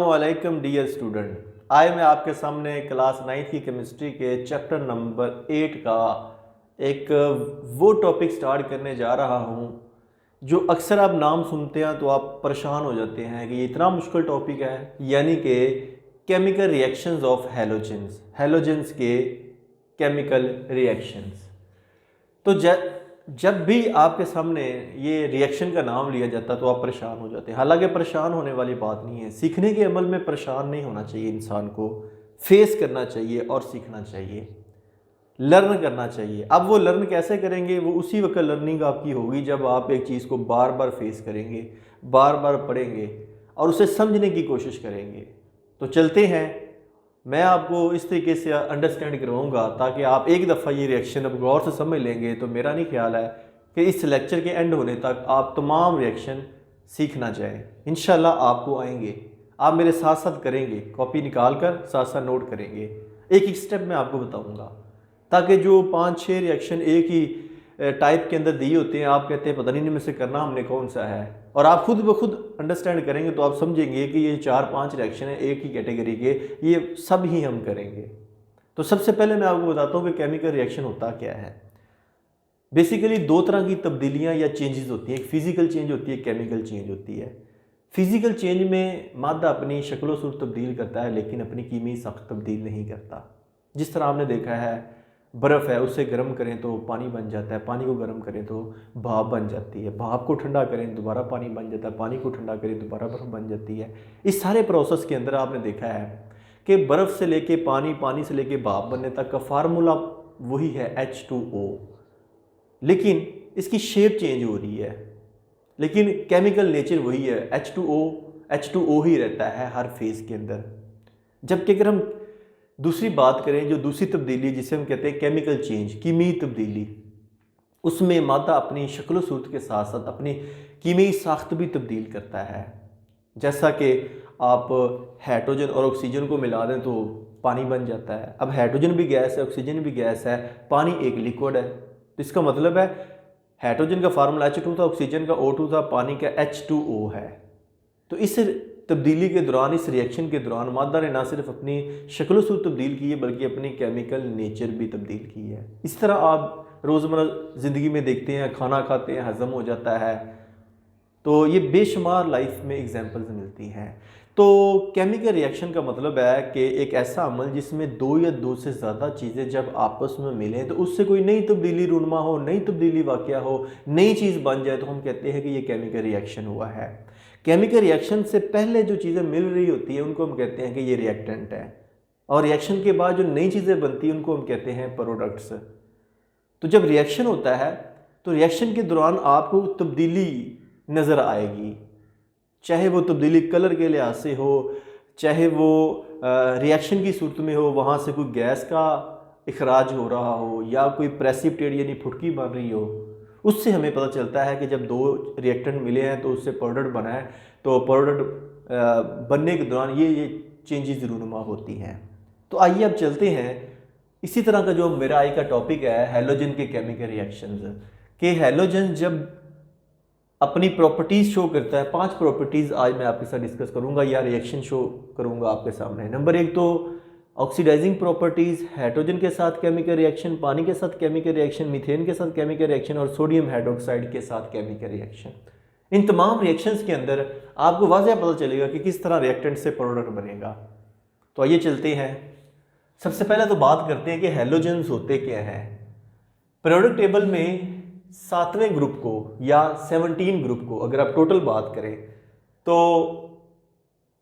वालेकुम dear student. आज मैं आपके सामने क्लास 9th की केमिस्ट्री के चैप्टर नंबर 8 का एक वो टॉपिक स्टार्ट करने जा रहा हूँ जो अक्सर आप नाम सुनते हैं तो आप परेशान हो जाते हैं कि ये इतना मुश्किल टॉपिक है, यानी कि chemical reactions of halogens, halogens के केमिकल रिएक्शंस। तो जब भी आपके सामने ये रिएक्शन का नाम लिया जाता है तो आप परेशान हो जाते हैं। हालांकि परेशान होने वाली बात नहीं है, सीखने के अमल में परेशान नहीं होना चाहिए, इंसान को फेस करना चाहिए और सीखना चाहिए, लर्न करना चाहिए। अब वो लर्न कैसे करेंगे, वो उसी वक्त लर्निंग आपकी होगी जब आप एक चीज़ को बार बार फेस करेंगे, बार बार पढ़ेंगे और उसे समझने की कोशिश करेंगे। तो चलते हैं, मैं आपको इस तरीके से अंडरस्टैंड करवाऊंगा ताकि आप एक दफ़ा ये रिएक्शन अब गौर से समझ लेंगे। तो मेरा नहीं ख्याल है कि इस लेक्चर के एंड होने तक आप तमाम रिएक्शन सीखना चाहें। इंशाल्लाह आपको आएंगे, आप मेरे साथ साथ करेंगे, कॉपी निकाल कर साथ साथ नोट करेंगे। एक एक स्टेप मैं आपको बताऊंगा ताकि जो 5-6 रिएक्शन एक ही टाइप के अंदर दिए होते हैं, आप कहते हैं पता नहीं इनमें से करना हमने कौन सा है, और आप खुद ब खुद अंडरस्टैंड करेंगे तो आप समझेंगे कि ये 4-5 रिएक्शन है एक ही कैटेगरी के, ये सब ही हम करेंगे। तो सबसे पहले मैं आपको बताता हूँ कि केमिकल रिएक्शन होता क्या है। बेसिकली दो तरह की तब्दीलियाँ या चेंजेस होती हैं, एक फिजिकल चेंज होती है, केमिकल चेंज होती है। फिजिकल चेंज में मादा अपनी शक्ल सूरत तब्दील करता है लेकिन अपनी कीमी साख्त तब्दील नहीं करता। जिस तरह आपने देखा है बर्फ़ है, उसे गर्म करें तो पानी बन जाता है, पानी को गर्म करें तो भाप बन जाती है, भाप को ठंडा करें दोबारा पानी बन जाता है, पानी को ठंडा करें दोबारा बर्फ़ बन जाती है। इस सारे प्रोसेस के अंदर आपने देखा है कि बर्फ़ से लेके पानी, पानी से लेके भाप बनने तक का फार्मूला वही है H2O, लेकिन इसकी शेप चेंज हो रही है, लेकिन केमिकल नेचर वही है, H2O ही रहता है हर फेज़ के अंदर। जबकि अगर हम दूसरी बात करें, जो दूसरी तब्दीली जिसे हम कहते हैं केमिकल चेंज, कीमी तब्दीली, उसमें मादा अपनी शक्ल सूरत के साथ साथ अपनी कीमी साख्त भी तब्दील करता है। जैसा कि आप हाइड्रोजन और ऑक्सीजन को मिला दें तो पानी बन जाता है। अब हाइड्रोजन भी गैस है, ऑक्सीजन भी गैस है, पानी एक लिक्विड है, तो इसका मतलब है हाइड्रोजन का फार्मूला H2 था, ऑक्सीजन का O2 था, पानी का H2O है। तो इस तब्दीली के दौरान, इस रिएक्शन के दौरान मादा ने ना सिर्फ अपनी शक्ल सूरत तब्दील की है बल्कि अपनी केमिकल नेचर भी तब्दील की है। इस तरह आप रोज़मर्रा ज़िंदगी में देखते हैं, खाना खाते हैं, हज़म हो जाता है, तो ये बेशुमार लाइफ में एग्जांपल्स मिलती हैं। तो केमिकल रिएक्शन का मतलब है कि एक ऐसा अमल जिसमें दो या दो से ज़्यादा चीज़ें जब आपस में मिलें तो उससे कोई नई तब्दीली रूनमा हो, नई तब्दीली वाक़या हो, नई चीज़ बन जाए, तो हम कहते हैं कि ये केमिकल रिएक्शन हुआ है। केमिकल रिएक्शन से पहले जो चीज़ें मिल रही होती हैं उनको हम कहते हैं कि ये रिएक्टेंट है, और रिएक्शन के बाद जो नई चीज़ें बनती हैं उनको हम कहते हैं प्रोडक्ट्स। तो जब रिएक्शन होता है तो रिएक्शन के दौरान आपको तब्दीली नज़र आएगी, चाहे वो तब्दीली कलर के लिहाज से हो, चाहे वो रिएक्शन की सूरत में हो, वहाँ से कोई गैस का इखराज हो रहा हो या कोई प्रेसिपिटेट यानी फुटकी बन रही हो, उससे हमें पता चलता है कि जब दो रिएक्टेंट मिले हैं तो उससे प्रोडक्ट बना है। तो प्रोडक्ट बनने के दौरान ये चेंजेस रूनुमा होती हैं। तो आइए अब चलते हैं, इसी तरह का जो मेरा आज का टॉपिक है हैलोजन के केमिकल रिएक्शंस, कि हैलोजन जब अपनी प्रॉपर्टीज़ शो करता है, 5 प्रॉपर्टीज़ आज मैं आपके साथ डिस्कस करूंगा या रिएक्शन शो करूंगा आपके सामने। नंबर 1 तो ऑक्सीडाइजिंग प्रॉपर्टीज़, हाइड्रोजन के साथ केमिकल रिएक्शन, पानी के साथ केमिकल रिएक्शन, मीथेन के साथ केमिकल रिएक्शन और सोडियम हाइड्रोक्साइड के साथ केमिकल रिएक्शन। इन तमाम रिएक्शंस के अंदर आपको वाज़ेह पता चलेगा कि किस तरह रिएक्टेंट से प्रोडक्ट बनेगा। तो आइए चलते हैं, सबसे पहले तो बात करते हैं कि हैलोजेंस होते क्या हैं। पीरियोडिक टेबल में 7वें ग्रुप को या 17 ग्रुप को अगर आप टोटल बात करें तो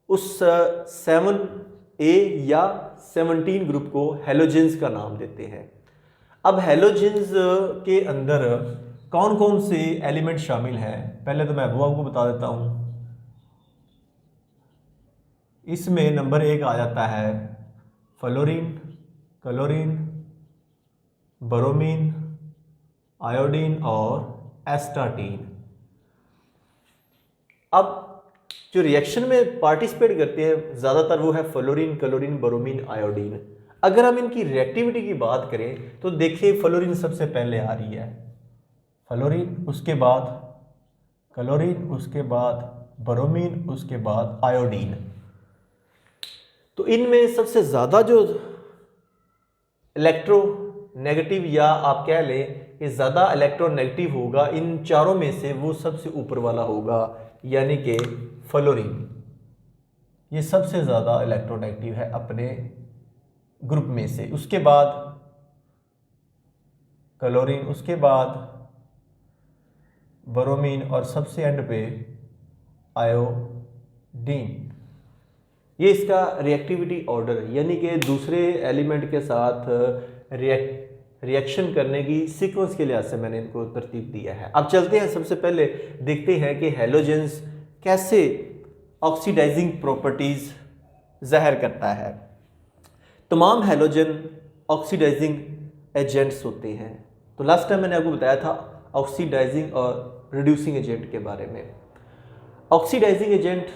उस 7A या 17 ग्रुप को हैलोजेंस का नाम देते हैं। अब हैलोजेंस के अंदर कौन कौन से एलिमेंट शामिल हैं, पहले तो मैं वो आपको बता देता हूं। इसमें नंबर 1 आ जाता है फ्लोरीन, क्लोरीन, ब्रोमीन, आयोडीन और एस्टाटीन। अब जो रिएक्शन में पार्टिसिपेट करते हैं ज़्यादातर वो है फ्लोरीन, क्लोरीन, ब्रोमीन, आयोडीन। अगर हम इनकी रिएक्टिविटी की बात करें तो देखिए फ्लोरीन सबसे पहले आ रही है, फ्लोरीन, उसके बाद क्लोरीन, उसके बाद ब्रोमीन, उसके बाद आयोडीन। तो इनमें सबसे ज़्यादा जो इलेक्ट्रोनेगेटिव या आप कह लें कि ज़्यादा इलेक्ट्रोनेगेटिव होगा इन चारों में से, वो सबसे ऊपर वाला होगा, यानी कि फ्लोरीन। ये सबसे ज़्यादा इलेक्ट्रोनेगेटिव है अपने ग्रुप में से। उसके बाद क्लोरीन, उसके बाद ब्रोमीन और सबसे एंड पे आयोडीन। ये इसका रिएक्टिविटी ऑर्डर है, यानी कि दूसरे एलिमेंट के साथ रिएक्शन करने की सीक्वेंस के लिहाज से मैंने इनको तरतीब दिया है। अब चलते हैं, सबसे पहले देखते हैं कि हैलोजेंस कैसे ऑक्सीडाइजिंग प्रॉपर्टीज ज़ाहिर करता है। तमाम हैलोजन ऑक्सीडाइजिंग एजेंट्स होते हैं। तो लास्ट टाइम मैंने आपको बताया था ऑक्सीडाइजिंग और रिड्यूसिंग एजेंट के बारे में। ऑक्सीडाइजिंग एजेंट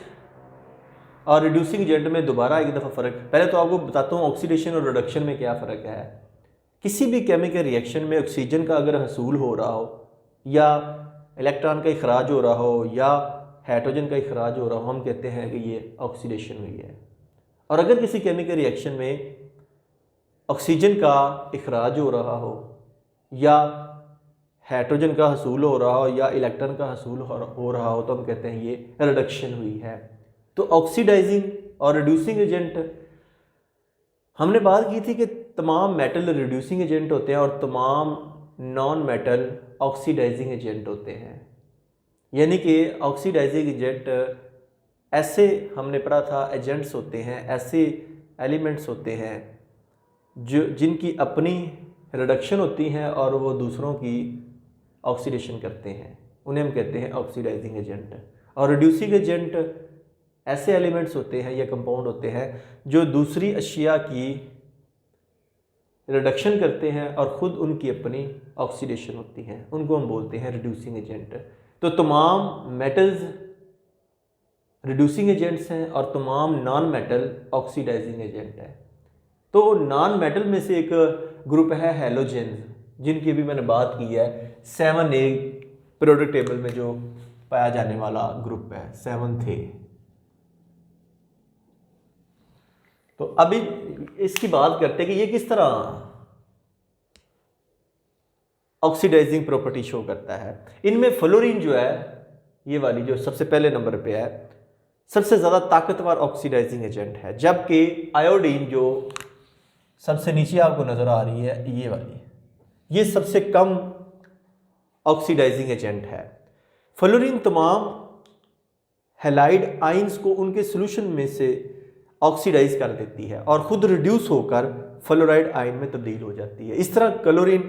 और रिड्यूसिंग एजेंट में दोबारा एक दफ़ा फ़र्क, पहले तो आपको बताता हूँ ऑक्सीडेशन और रिडक्शन में क्या फ़र्क है। किसी भी केमिकल रिएक्शन में ऑक्सीजन का अगर हसूल हो रहा हो या इलेक्ट्रॉन का इखराज हो रहा हो या हाइड्रोजन का इखराज हो रहा हो, हम कहते हैं कि ये ऑक्सीडेशन हुई है। और अगर किसी केमिकल रिएक्शन में ऑक्सीजन का इखराज हो रहा हो या हाइड्रोजन का हसूल हो रहा हो या इलेक्ट्रॉन का हसूल हो रहा हो, तो हम कहते हैं ये रिडक्शन हुई है। तो ऑक्सीडाइजिंग और रिड्यूसिंग एजेंट, हमने बात की थी कि तमाम मेटल रिड्यूसिंग एजेंट होते हैं और तमाम नॉन मेटल ऑक्सीडाइजिंग एजेंट होते हैं। यानी कि ऑक्सीडाइजिंग एजेंट ऐसे, हमने पढ़ा था, एजेंट्स होते हैं, ऐसे एलिमेंट्स होते हैं जो जिनकी अपनी रिडक्शन होती है और वो दूसरों की ऑक्सीडेशन करते हैं, उन्हें हम कहते हैं ऑक्सीडाइजिंग एजेंट। और रिड्यूसिंग एजेंट ऐसे एलिमेंट्स होते हैं या कंपाउंड होते हैं जो दूसरी अशिया की रिडक्शन करते हैं और ख़ुद उनकी अपनी ऑक्सीडेशन होती है, उनको हम बोलते हैं रिड्यूसिंग एजेंट। तो तमाम मेटल्स रिड्यूसिंग एजेंट्स हैं और तमाम नॉन मेटल ऑक्सीडाइजिंग एजेंट है। तो नॉन मेटल में से एक ग्रुप है हैलोजेंस, जिनकी भी मैंने बात की है। 7A पीरियोडिक टेबल में जो पाया जाने वाला ग्रुप है, 7th A। तो अभी इसकी बात करते हैं कि ये किस तरह ऑक्सीडाइजिंग प्रॉपर्टी शो करता है। इनमें फ्लोरीन जो है, ये वाली जो सबसे पहले नंबर पे है, सबसे ज़्यादा ताकतवर ऑक्सीडाइजिंग एजेंट है, जबकि आयोडीन जो सबसे नीचे आपको नज़र आ रही है, ये वाली, ये सबसे कम ऑक्सीडाइजिंग एजेंट है। फ्लोरीन तमाम हैलाइड आइंस को उनके सॉल्यूशन में से ऑक्सीडाइज कर देती है और ख़ुद रिड्यूस होकर फ्लोराइड आयन में तब्दील हो जाती है। इस तरह क्लोरीन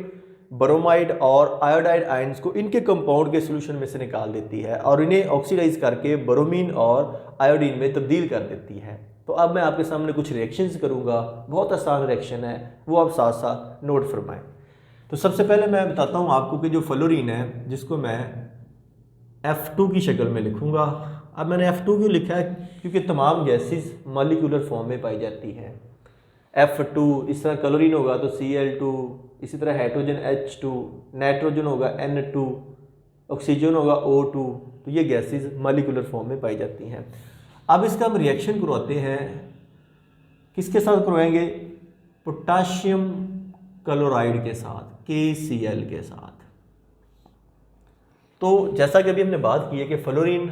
ब्रोमाइड और आयोडाइड आयंस को इनके कंपाउंड के सॉल्यूशन में से निकाल देती है और इन्हें ऑक्सीडाइज करके ब्रोमीन और आयोडीन में तब्दील कर देती है। तो अब मैं आपके सामने कुछ रिएक्शंस करूंगा, बहुत आसान रिएक्शन है, वो आप साथ साथ नोट फरमाएं। तो सबसे पहले मैं बताता हूँ आपको कि जो फ्लोरीन है, जिसको मैं F2 की शक्ल में लिखूंगा। अब मैंने F2 क्यों लिखा है, क्योंकि तमाम गैसेस मॉलिक्यूलर फॉर्म में पाई जाती हैं। F2, इस तरह क्लोरीन होगा तो Cl2, इसी तरह हाइड्रोजन H2, नाइट्रोजन होगा N2, ऑक्सीजन होगा O2। तो ये गैसेस मॉलिक्यूलर फॉर्म में पाई जाती हैं। अब इसका हम रिएक्शन करवाते हैं, किसके साथ करवाएंगे? पोटाशियम क्लोराइड के साथ, KCl के साथ। तो जैसा कि अभी हमने बात की है कि फ्लोरीन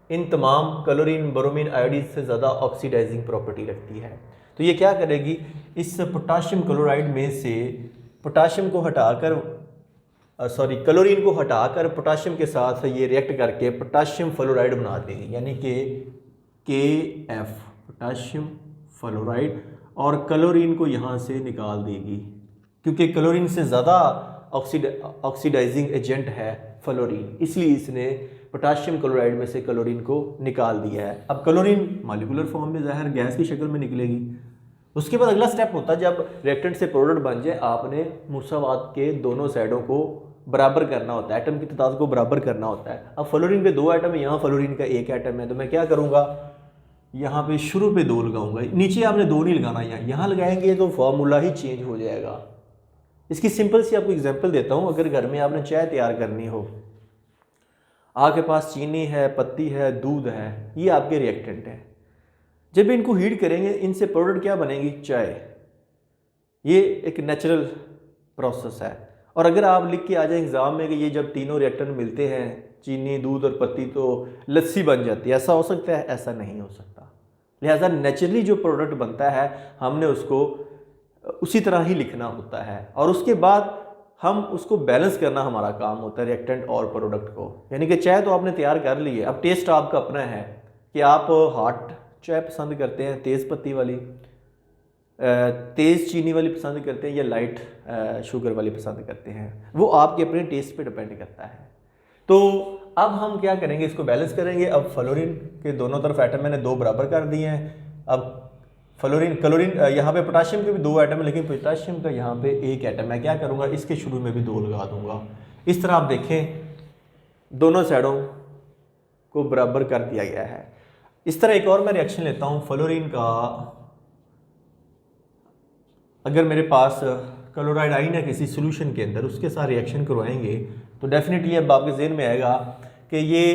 इन तमाम क्लोरीन, ब्रोमीन, आयोडीन से ज़्यादा ऑक्सीडाइजिंग प्रॉपर्टी रखती है। तो ये क्या करेगी, इस पोटाशियम क्लोराइड में से पोटाशियम को हटाकर क्लोरीन को हटाकर पोटाशियम के साथ ये रिएक्ट करके पोटाशियम फ्लोराइड बना देगी, यानी कि KF पोटाशियम फ्लोराइड, और क्लोरीन को यहाँ से निकाल देगी, क्योंकि क्लोरीन से ज़्यादा ऑक्सीडाइजिंग एजेंट है फ्लोरीन, इसलिए इसने पोटाशियम क्लोराइड में से क्लोरीन को निकाल दिया है। अब क्लोरीन मॉलिक्यूलर फॉर्म में ज़ाहिर गैस की शक्ल में निकलेगी। उसके बाद अगला स्टेप होता है, जब रिएक्टेंट से प्रोडक्ट बन जाए, आपने मुसावात के दोनों साइडों को बराबर करना होता है, एटम की तादाद को बराबर करना होता है। अब फ्लोरीन पे 2 एटम है, यहाँ फ्लोरीन का 1 एटम है, तो मैं क्या करूँगा, यहाँ पे शुरू पे 2 लगाऊंगा, नीचे आपने 2 नहीं लगाना, यहाँ लगाएंगे तो फॉर्मूला ही चेंज हो जाएगा। इसकी सिंपल सी आपको एग्जांपल देता हूँ। अगर घर में आपने चाय तैयार करनी हो, आपके पास चीनी है, पत्ती है, दूध है, ये आपके रिएक्टेंट है। जब इनको हीट करेंगे इनसे प्रोडक्ट क्या बनेगी, चाय। ये एक नेचुरल प्रोसेस है। और अगर आप लिख के आ जाए एग्ज़ाम में कि ये जब तीनों रिएक्टेंट मिलते हैं, चीनी, दूध और पत्ती, तो लस्सी बन जाती है, ऐसा हो सकता है? ऐसा नहीं हो सकता। लिहाजा नेचुरली जो प्रोडक्ट बनता है हमने उसको उसी तरह ही लिखना होता है, और उसके बाद हम उसको बैलेंस करना हमारा काम होता है रिएक्टेंट और प्रोडक्ट को। यानी कि चाय तो आपने तैयार कर ली है, अब टेस्ट आपका अपना है कि आप हॉट चाय पसंद करते हैं, तेज़ पत्ती वाली, तेज़ चीनी वाली पसंद करते हैं, या लाइट शुगर वाली पसंद करते हैं, वो आपके अपने टेस्ट पे डिपेंड करता है। तो अब हम क्या करेंगे, इसको बैलेंस करेंगे। अब फ्लोरीन के दोनों तरफ एटम मैंने 2 बराबर कर दिए हैं। अब फ्लोरीन क्लोरीन, यहाँ पे पोटाशियम के भी 2 एटम है, लेकिन पोटाशियम का यहाँ पे 1 एटम। मैं क्या करूँगा, इसके शुरू में भी 2 लगा दूंगा। इस तरह आप देखें दोनों साइडों को बराबर कर दिया गया है। इस तरह एक और मैं रिएक्शन लेता हूँ फ्लोरीन का। अगर मेरे पास क्लोराइड आइन है किसी सोल्यूशन के अंदर, उसके साथ रिएक्शन करवाएंगे तो डेफिनेटली अब आपके जहन में आएगा कि ये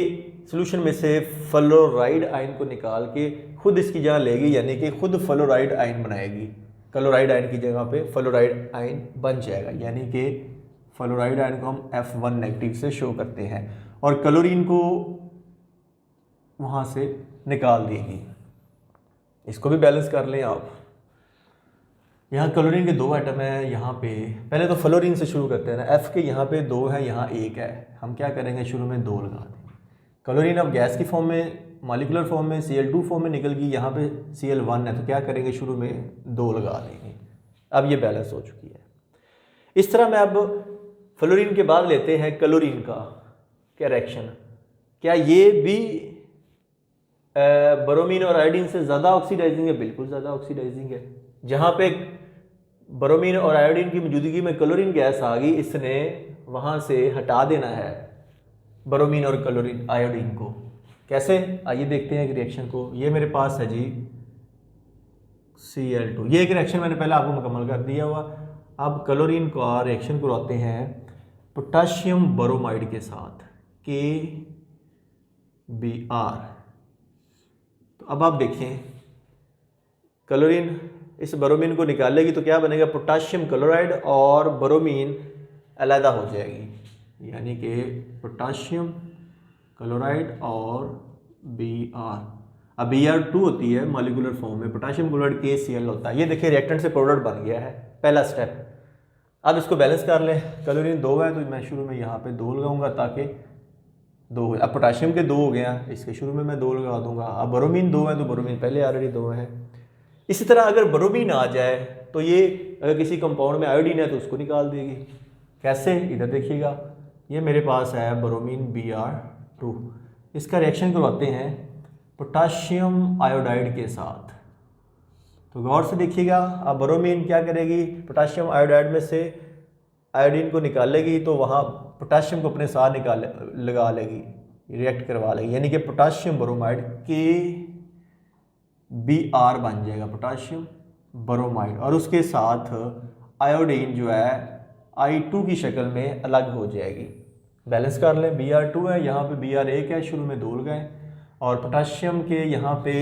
सोल्यूशन में से फ्लोराइड आइन को निकाल के खुद इसकी जगह लेगी, यानी कि खुद फ्लोराइड आइन बनाएगी। क्लोराइड आइन की जगह पे फ्लोराइड आइन बन जाएगा, यानी कि फ्लोराइड आइन को हम F1 नेगेटिव से शो करते हैं, और क्लोरीन को वहाँ से निकाल देगी। इसको भी बैलेंस कर लें आप। यहाँ क्लोरीन के 2 एटम है, यहाँ पे पहले तो फ्लोरीन से शुरू करते हैं ना। F के यहाँ पे 2 है, यहाँ 1 है, हम क्या करेंगे, शुरू में 2 लगा देंगे। क्लोरीन अब गैस की फॉर्म में, मॉलिक्यूलर फॉर्म में Cl2 फॉर्म में निकल गई, यहाँ पे Cl1 है, तो क्या करेंगे, शुरू में 2 लगा देंगे। अब ये बैलेंस हो चुकी है। इस तरह मैं अब फ्लोरीन के बाद लेते हैं क्लोरीन का क्या रिएक्शन। क्या ये भी ब्रोमीन और आयोडीन से ज़्यादा ऑक्सीडाइजिंग है? बिल्कुल ज़्यादा ऑक्सीडाइजिंग है। जहाँ पे ब्रोमीन और आयोडीन की मौजूदगी में क्लोरीन गैस आ गई, इसने वहाँ से हटा देना है ब्रोमीन और क्लोरीन आयोडीन को। कैसे, आइए देखते हैं एक रिएक्शन को। ये मेरे पास है जी Cl2। ये एक रिएक्शन मैंने पहले आपको मुकम्मल कर दिया हुआ। अब क्लोरीन का रिएक्शन करवाते हैं पोटाशियम ब्रोमाइड के साथ, KBr। तो अब आप देखें क्लोरीन इस ब्रोमीन को निकालेगी तो क्या बनेगा, पोटाशियम क्लोराइड और ब्रोमीन अलग हो जाएगी, यानी कि पोटाशियम क्लोराइड और Br। अब Br2 होती है मॉलिक्यूलर फॉर्म में, पोटाशियम क्लोराइड KCl होता है। ये देखिए रिएक्टेंट से प्रोडक्ट बन गया है, पहला स्टेप। अब इसको बैलेंस कर लें। क्लोरीन 2 है तो मैं शुरू में यहाँ पे 2 लगाऊंगा ताकि 2 हो। अब पोटाशियम के 2 हो गया, इसके शुरू में मैं 2 लगा दूंगा। अब ब्रोमीन 2 है तो ब्रोमीन पहले ऑलरेडी 2 है। इसी तरह अगर ब्रोमीन आ जाए तो ये अगर किसी कंपाउंड में आयोडीन है तो उसको निकाल देगी। कैसे, इधर देखिएगा, ये मेरे पास है ब्रोमीन Br2। इसका रिएक्शन करवाते हैं पोटाशियम आयोडाइड के साथ। तो गौर से देखिएगा, अब ब्रोमीन क्या करेगी, पोटाशियम आयोडाइड में से आयोडीन को निकालेगी तो वहाँ पोटाशियम को अपने साथ लगा लेगी, रिएक्ट करवा लेगी, यानी कि पोटाशियम ब्रोमाइड KBr बन जाएगा, पोटाशियम ब्रोमाइड। और उसके साथ आयोडीन जो है I2 की शक्ल में अलग हो जाएगी। बैलेंस कर लें, Br2 है, यहाँ पे Br1 है, शुरू में 2 लगाएं, और पोटाशियम के यहाँ पे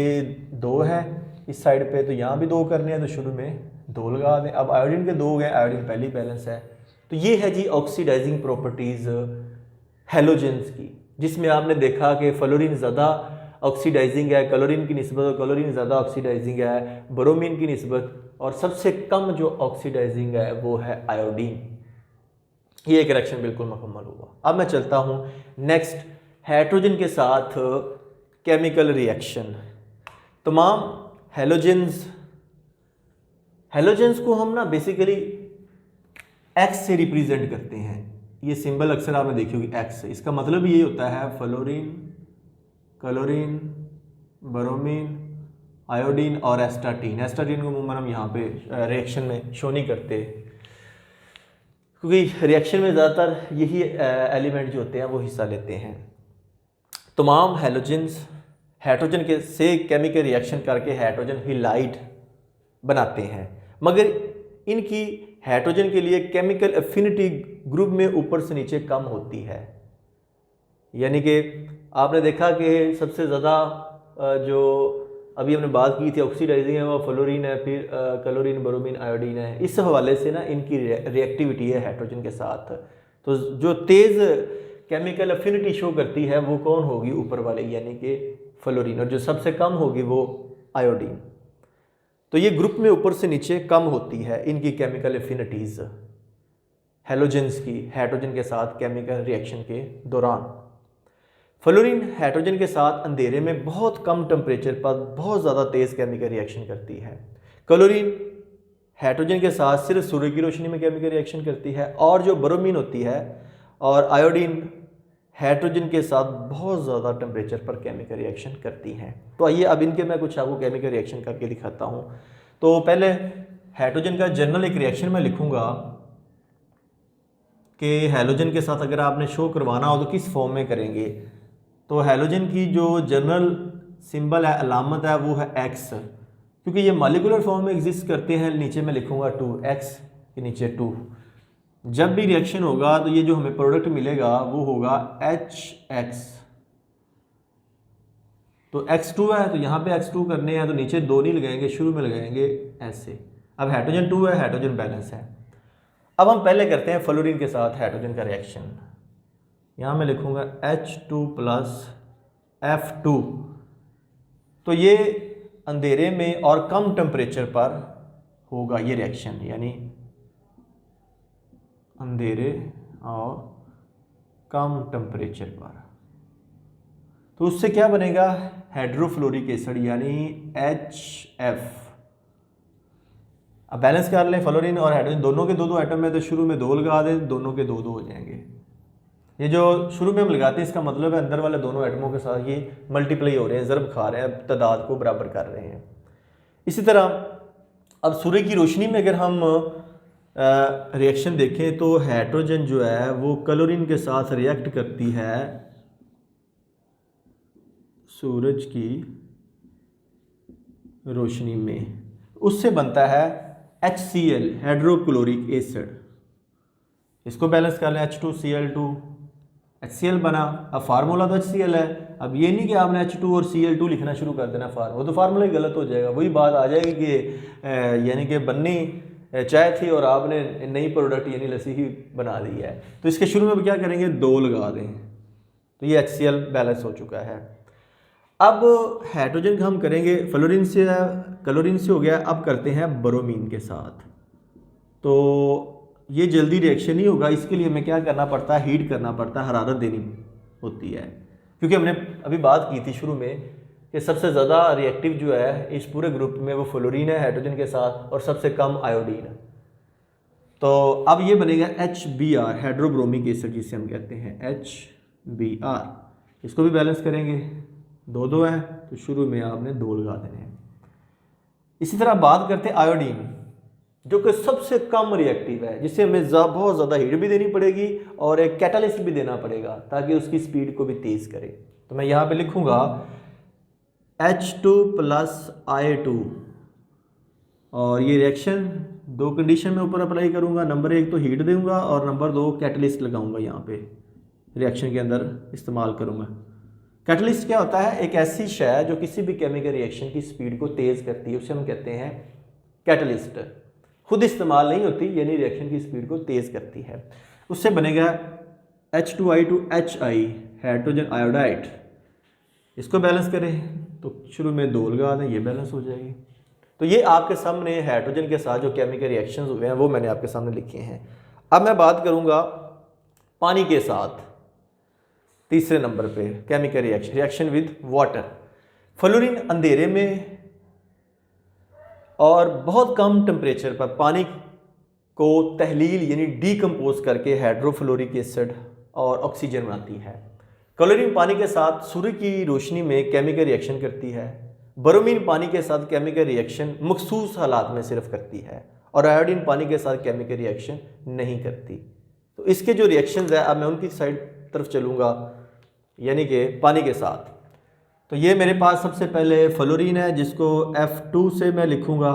2 है इस साइड पे, तो यहाँ भी 2 करने हैं तो शुरू में 2 लगा दें। अब आयोडीन के 2 हो गए, आयोडीन पहली बैलेंस है। तो ये है जी ऑक्सीडाइजिंग प्रॉपर्टीज़ हेलोजेंस की, जिसमें आपने देखा कि फ्लोरीन ज़्यादा ऑक्सीडाइजिंग है क्लोरीन की निस्बत, और क्लोरीन ज़्यादा ऑक्सीडाइजिंग है ब्रोमीन की निस्बत, और सबसे कम जो ऑक्सीडाइजिंग है वो है आयोडीन। ये एक रिएक्शन बिल्कुल मुकम्मल हुआ। अब मैं चलता हूँ नेक्स्ट, हाइड्रोजन के साथ केमिकल रिएक्शन। तमाम हेलोजेंस को हम ना बेसिकली X से रिप्रेजेंट करते हैं। ये सिंबल अक्सर आपने देखी होगी X। इसका मतलब ये होता है फ्लोरीन, क्लोरीन, ब्रोमीन, आयोडीन और एस्टाटीन। एस्टाटीन को अमूमन हम यहाँ पे रिएक्शन में शो नहीं करते, क्योंकि रिएक्शन में ज़्यादातर यही एलिमेंट जो होते हैं वो हिस्सा लेते हैं। तमाम हेलोजेंस हाइड्रोजन के से केमिकल रिएक्शन करके हाइड्रोजन हैलाइड बनाते हैं, मगर इनकी हाइड्रोजन के लिए केमिकल एफिनिटी ग्रुप में ऊपर से नीचे कम होती है। यानी कि आपने देखा कि सबसे ज़्यादा जो अभी हमने बात की थी ऑक्सीडाइजिंग है वो फ्लोरीन है, फिर क्लोरीन, ब्रोमीन, आयोडीन है। इस हवाले से ना इनकी रिएक्टिविटी है हाइड्रोजन के साथ। तो जो तेज़ केमिकल अफिनिटी शो करती है वो कौन होगी, ऊपर वाले यानी कि फ्लोरीन, और जो सबसे कम होगी वो आयोडीन। तो ये ग्रुप में ऊपर से नीचे कम होती है इनकी केमिकल एफिनिटीज़ हैलोजेंस की हाइड्रोजन के साथ केमिकल रिएक्शन के दौरान। फ्लोरीन हाइड्रोजन के साथ अंधेरे में बहुत कम टेम्परेचर पर बहुत ज़्यादा तेज़ केमिकल रिएक्शन करती है। क्लोरीन हाइड्रोजन के साथ सिर्फ सूर्य की रोशनी में केमिकल रिएक्शन करती है, और जो ब्रोमीन होती है और आयोडीन हाइड्रोजन के साथ बहुत ज़्यादा टेम्परेचर पर केमिकल रिएक्शन करती हैं। तो आइए अब इनके मैं कुछ आपको केमिकल रिएक्शन करके दिखाता हूँ। तो पहले हाइड्रोजन का जनरल एक रिएक्शन मैं लिखूँगा कि हैलोजन के साथ अगर आपने शो करवाना हो तो किस फॉर्म में करेंगे। तो हैलोजन की जो जनरल सिंबल है, अलामत है, वो है एक्स, क्योंकि ये मॉलिक्यूलर फॉर्म में एग्जिस्ट करते हैं। नीचे मैं लिखूँगा 2, एक्स के नीचे 2। जब भी रिएक्शन होगा तो ये जो हमें प्रोडक्ट मिलेगा वो होगा HX। तो X2 है तो यहाँ पे X2 करने हैं तो नीचे 2 नहीं लगाएंगे, शुरू में लगाएंगे ऐसे। अब हाइड्रोजन 2 है, हाइड्रोजन बैलेंस है। अब हम पहले करते हैं फ्लोरीन के साथ हाइड्रोजन का रिएक्शन। यहाँ मैं लिखूँगा H2 + F2। तो ये अंधेरे में और कम टेम्परेचर पर होगा ये रिएक्शन, यानी अंधेरे और कम टेम्परेचर पर। तो उससे क्या बनेगा, हाइड्रोफ्लोरिक एसिड यानी HF। अब बैलेंस कर लें, फ्लोरीन और हाइड्रोजन दोनों के 2-2 एटम है तो शुरू में 2 लगा दें, दोनों के 2-2 हो जाएंगे। ये जो शुरू में हम लगाते हैं इसका मतलब है अंदर वाले दोनों एटमों के साथ ये मल्टीप्लाई हो रहे हैं, ज़रब खा रहे हैं, तादाद को बराबर कर रहे हैं। इसी तरह अब सूर्य की रोशनी में अगर हम रिएक्शन देखें तो हाइड्रोजन जो है वो क्लोरीन के साथ रिएक्ट करती है सूरज की रोशनी में, उससे बनता है HCl हाइड्रोक्लोरिक एसिड। इसको बैलेंस कर लें, H2Cl2, HCl बना। अब फार्मूला तो HCl है। अब ये नहीं कि आपने H2 और Cl2 लिखना शुरू कर देना फार्मूला, तो फार्मूला ही गलत हो जाएगा। वही बात आ जाएगी कि यानी कि बननी चाय थी और आपने नई प्रोडक्ट यानी लस्सी ही बना दी है। तो इसके शुरू में क्या करेंगे, 2 लगा दें, तो ये HCl बैलेंस हो चुका है। अब हाइड्रोजन का हम करेंगे, फ्लोरीन से क्लोरीन से हो गया, अब करते हैं ब्रोमीन के साथ। तो ये जल्दी रिएक्शन नहीं होगा, इसके लिए हमें क्या करना पड़ता है, हीट करना पड़ता है, हरारत देनी होती है। क्योंकि हमने अभी बात की थी शुरू में कि सबसे ज़्यादा रिएक्टिव जो है इस पूरे ग्रुप में वो फ्लोरीन है हाइड्रोजन के साथ, और सबसे कम आयोडीन है। तो अब ये बनेगा HBr हाइड्रोब्रोमिक एसिड जिसे हम कहते हैं HBr। इसको भी बैलेंस करेंगे, 2-2 है तो शुरू में आपने 2 लगा देने हैं। इसी तरह बात करते हैं आयोडीन, जो कि सबसे कम रिएक्टिव है, जिसे हमें बहुत ज़्यादा हीट भी देनी पड़ेगी और एक कैटलिस्ट भी देना पड़ेगा ताकि उसकी स्पीड को भी तेज़ करे। तो मैं यहाँ पे लिखूँगा H2 + I2, और ये रिएक्शन 2 कंडीशन में ऊपर अप्लाई करूँगा। नंबर 1 तो हीट दूंगा और नंबर 2 कैटलिस्ट लगाऊंगा, यहाँ पे रिएक्शन के अंदर इस्तेमाल करूँगा। कैटलिस्ट क्या होता है, एक ऐसी शय जो किसी भी केमिकल रिएक्शन की स्पीड को तेज़ करती है, उसे हम कहते हैं कैटलिस्ट। खुद इस्तेमाल नहीं होती, यानी रिएक्शन की स्पीड को तेज़ करती है। उससे बनेगा H2I2 HI हाइड्रोजन आयोडाइड। इसको बैलेंस करें तो शुरू में 2 लगा दें, ये बैलेंस हो जाएगी। तो ये आपके सामने हाइड्रोजन के साथ जो केमिकल रिएक्शंस हुए हैं वो मैंने आपके सामने लिखे हैं। अब मैं बात करूँगा पानी के साथ, तीसरे नंबर पे chemical reaction with water. Fluorine अंधेरे में और बहुत कम टेम्परेचर पर पानी को तहलील यानी डीकम्पोज करके हाइड्रोफ्लोरिक एसिड और ऑक्सीजन बनाती है। क्लोरीन पानी के साथ सूर्य की रोशनी में केमिकल रिएक्शन करती है। ब्रोमीन पानी के साथ केमिकल रिएक्शन मखसूस हालात में सिर्फ करती है, और आयोडीन पानी के साथ केमिकल रिएक्शन नहीं करती। तो इसके जो रिएक्शंस है, अब मैं उनकी साइड तरफ चलूँगा, यानी कि पानी के साथ। तो ये मेरे पास सबसे पहले फ्लोरीन है, जिसको F2 से मैं लिखूँगा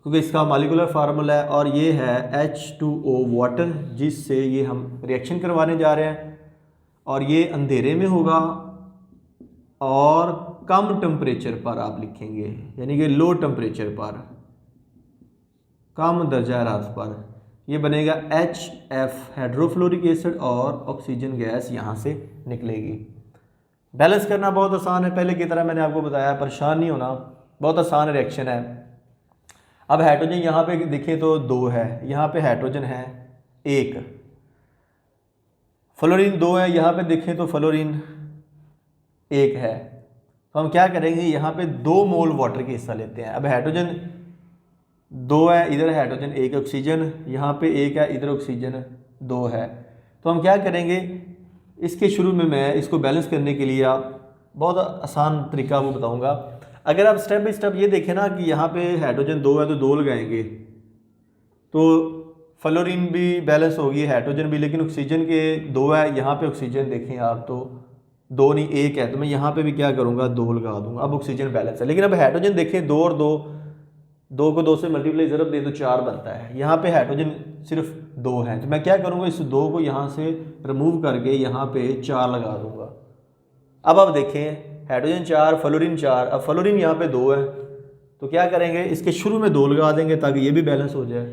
क्योंकि इसका मॉलिक्यूलर फार्मूला है, और ये है H2O वाटर, जिससे ये हम रिएक्शन करवाने जा रहे हैं। और ये अंधेरे में होगा और कम टेम्परेचर पर आप लिखेंगे, यानी कि लो टेम्परेचर पर, कम दर्जा हरारत पर, ये बनेगा HF हाइड्रोफ्लोरिक एसिड और ऑक्सीजन गैस यहाँ से निकलेगी। बैलेंस करना बहुत आसान है, पहले की तरह मैंने आपको बताया, परेशान नहीं होना, बहुत आसान रिएक्शन है। अब हाइड्रोजन यहाँ पे देखें तो 2 है, यहाँ पे हाइड्रोजन है 1, फ्लोरीन 2 है, यहाँ पे देखें तो फ्लोरीन 1 है। तो हम क्या करेंगे, यहाँ पे 2 मोल वाटर के हिस्सा लेते हैं। अब हाइड्रोजन 2 है, इधर हाइड्रोजन 1 ऑक्सीजन, यहाँ पे 1 है, इधर ऑक्सीजन 2 है। तो हम क्या करेंगे, इसके शुरू में मैं इसको बैलेंस करने के लिए बहुत आसान तरीका वो बताऊंगा। अगर आप स्टेप बाई स्टेप ये देखें ना कि यहाँ पे हाइड्रोजन 2 है तो 2 लगाएंगे तो फ्लोरीन भी बैलेंस होगी, हाइड्रोजन भी, लेकिन ऑक्सीजन के 2 है, यहाँ पे ऑक्सीजन देखें आप तो 2 नहीं 1 है, तो मैं यहाँ पे भी क्या करूँगा 2 लगा दूंगा। अब ऑक्सीजन बैलेंस है, लेकिन अब हाइड्रोजन देखें 2 और 2 को 2 से मल्टीप्लाई ज़रब दे तो 4 बनता है, यहाँ पे हाइड्रोजन सिर्फ 2 है, तो मैं क्या करूँगा इस 2 को यहाँ से रिमूव करके यहाँ पे 4 लगा दूँगा। अब आप देखें हाइड्रोजन 4, फ्लोरीन 4, अब फ्लोरीन यहाँ पे 2 है, तो क्या करेंगे इसके शुरू में 2 लगा देंगे ताकि ये भी बैलेंस हो जाए।